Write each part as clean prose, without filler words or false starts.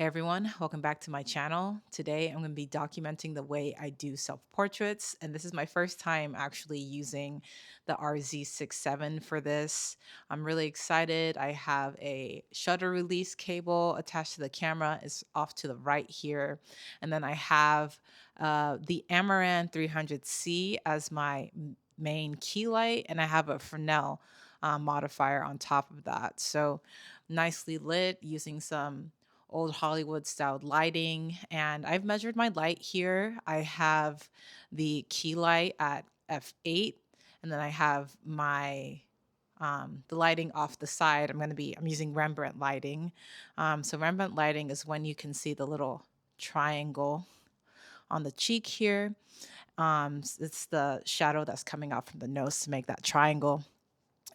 Everyone, welcome back to my channel. Today I'm going to be documenting the way I do self-portraits, and this is my first time actually using the RZ67 for this. I'm really excited. I have a shutter release cable attached to the camera. It's off to the right here. And then I have the Amaran 300C as my main key light, and I have a Fresnel modifier on top of that. So nicely lit using some old Hollywood styled lighting. And I've measured my light here. I have the key light at f8, and then I have my the lighting off the side. I'm using Rembrandt lighting. So Rembrandt lighting is when you can see the little triangle on the cheek here. It's the shadow that's coming out from the nose to make that triangle.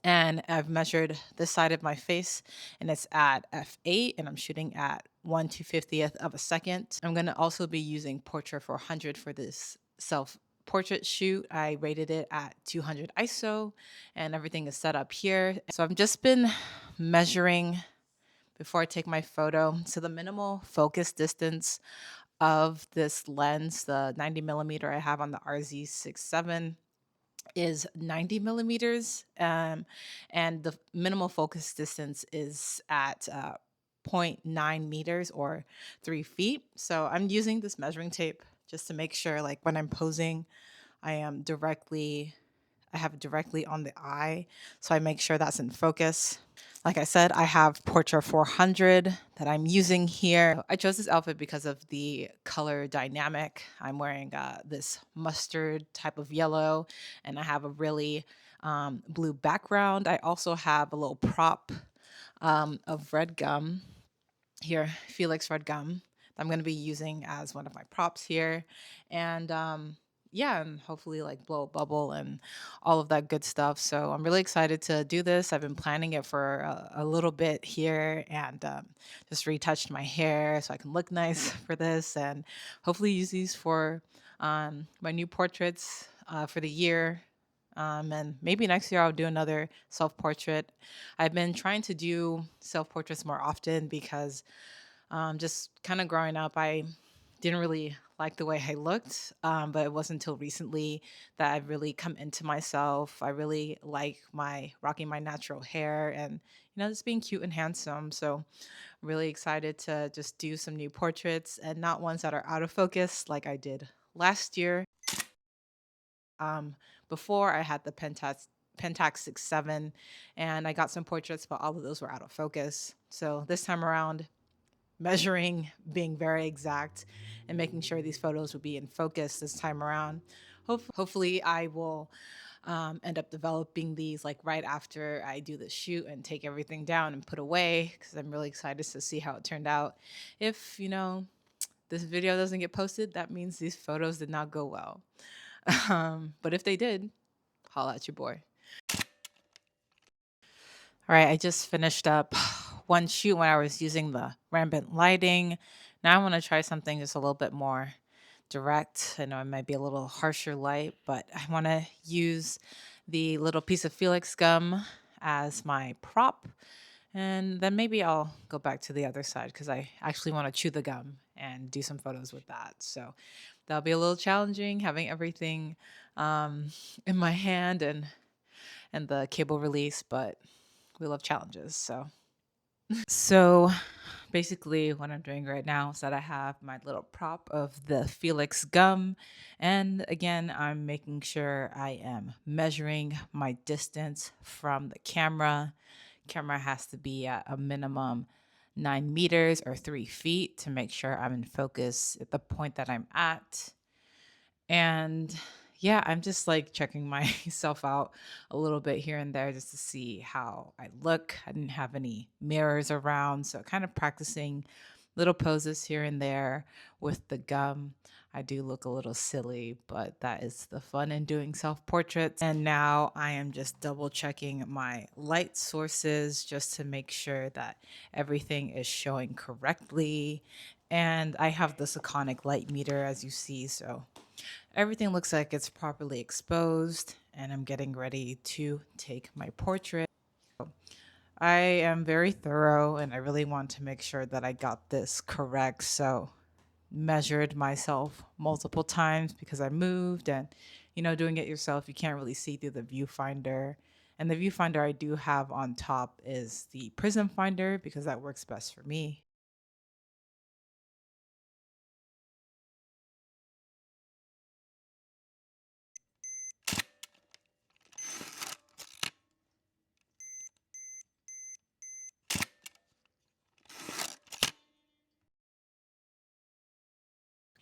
And I've measured this side of my face, and it's at f8, and I'm shooting at 1/250th of a second. I'm going to also be using Portra 400 for this self-portrait shoot. I rated it at 200 ISO, and everything is set up here. So I've just been measuring before I take my photo. So the minimal focus distance of this lens, the 90mm I have on the RZ67, is 90 millimeters, and the minimal focus distance is at 0.9 meters or 3 feet. So I'm using this measuring tape just to make sure, like when I'm posing, I have it directly on the eye, so I make sure that's in focus. Like I said, I have Portra 400 that I'm using here. I chose this outfit because of the color dynamic. I'm wearing this mustard type of yellow, and I have a really blue background. I also have a little prop of red gum here, Felix red gum, that I'm going to be using as one of my props here. And yeah, and hopefully like blow a bubble and all of that good stuff. So I'm really excited to do this. I've been planning it for a little bit here, and just retouched my hair so I can look nice for this, and hopefully use these for my new portraits for the year. And maybe next year I'll do another self portrait. I've been trying to do self portraits more often because just kind of growing up, I didn't really like the way I looked, but it wasn't until recently that I've really come into myself. I really like my rocking my natural hair and just being cute and handsome. So really excited to just do some new portraits, and not ones that are out of focus like I did last year. Um, Before I had the Pentax 67, and I got some portraits, but all of those were out of focus. So this time around, measuring, being very exact, and making sure these photos will be in focus this time around. Hopefully, I will end up developing these like right after I do the shoot and take everything down and put away, because I'm really excited to see how it turned out. If this video doesn't get posted, that means these photos did not go well. But if they did, holla at your boy. All right, I just finished up one shoot when I was using the Rembrandt lighting. Now I want to try something just a little bit more direct. I know it might be a little harsher light, but I want to use the little piece of Felix gum as my prop. And then maybe I'll go back to the other side because I actually want to chew the gum and do some photos with that. So that'll be a little challenging, having everything in my hand and the cable release, but we love challenges. So basically what I'm doing right now is that I have my little prop of the Felix gum, and again I'm making sure I am measuring my distance from the camera. Camera has to be at a minimum 9 meters or 3 feet to make sure I'm in focus at the point that I'm at. And yeah, I'm just like checking myself out a little bit here and there just to see how I look. I didn't have any mirrors around, so kind of practicing little poses here and there with the gum. I do look a little silly, but that is the fun in doing self portraits. And now I am just double checking my light sources just to make sure that everything is showing correctly. And I have the Sekonic light meter, as you see, so everything looks like it's properly exposed, and I'm getting ready to take my portrait. I am very thorough and I really want to make sure that I got this correct. So measured myself multiple times because I moved and doing it yourself, you can't really see through the viewfinder. And the viewfinder I do have on top is the prism finder because that works best for me.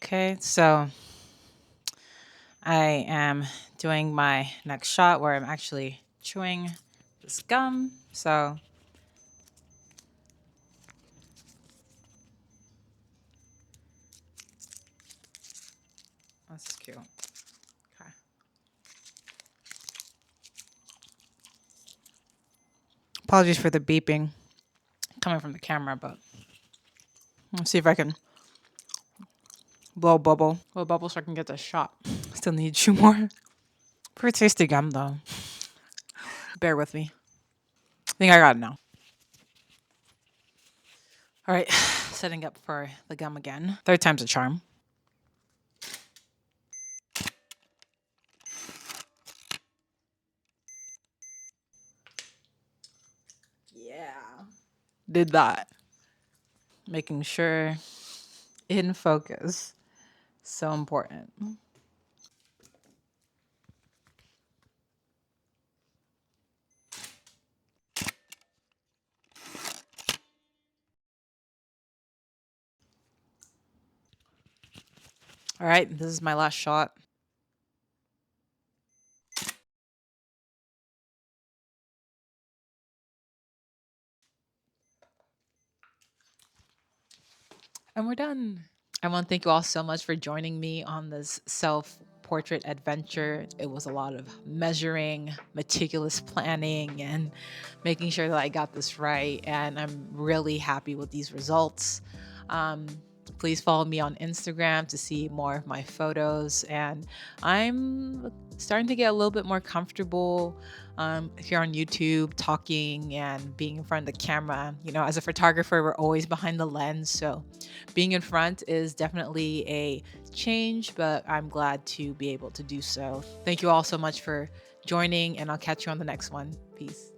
Okay, so I am doing my next shot where I'm actually chewing this gum. So this is cute. Okay. Apologies for the beeping coming from the camera, but let's see if I can blow bubble so I can get this shot. Still need to chew more. Pretty tasty gum though. Bear with me. I think I got it now. All right, setting up for the gum again. Third time's a charm. Yeah. Did that. Making sure in focus. So important. All right, this is my last shot. And we're done. I want to thank you all so much for joining me on this self portrait adventure. It was a lot of measuring, meticulous planning, and making sure that I got this right. And I'm really happy with these results. Um, Please follow me on Instagram to see more of my photos. And I'm starting to get a little bit more comfortable here on YouTube, talking and being in front of the camera. As a photographer, we're always behind the lens. So being in front is definitely a change, but I'm glad to be able to do so. Thank you all so much for joining, and I'll catch you on the next one. Peace.